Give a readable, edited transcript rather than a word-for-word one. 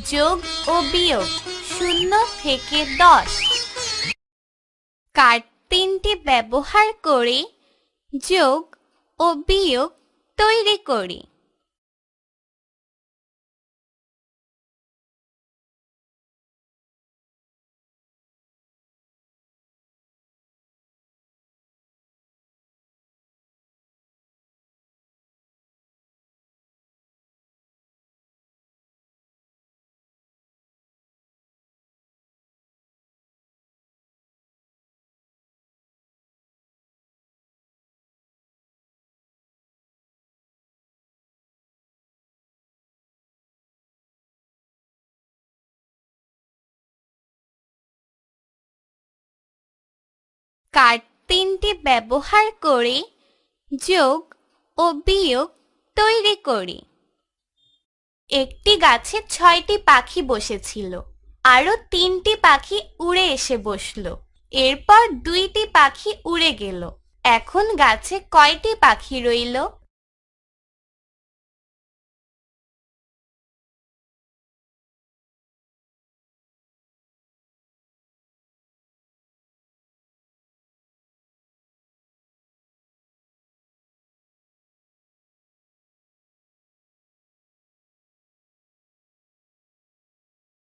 যোগ ও বিয়োগ 0 থেকে 10। কার্ড 3টি ব্যবহার করে যোগ ও বিয়োগ তৈরি করি। কার্ড 3টি ব্যবহার করে যোগ ও বিয়োগ তৈরি করি। একটি গাছে 6টি পাখি বসেছিল, আরো 3টি পাখি উড়ে এসে বসলো। এরপর 2টি পাখি উড়ে গেল। এখন গাছে কয়টি পাখি রইল?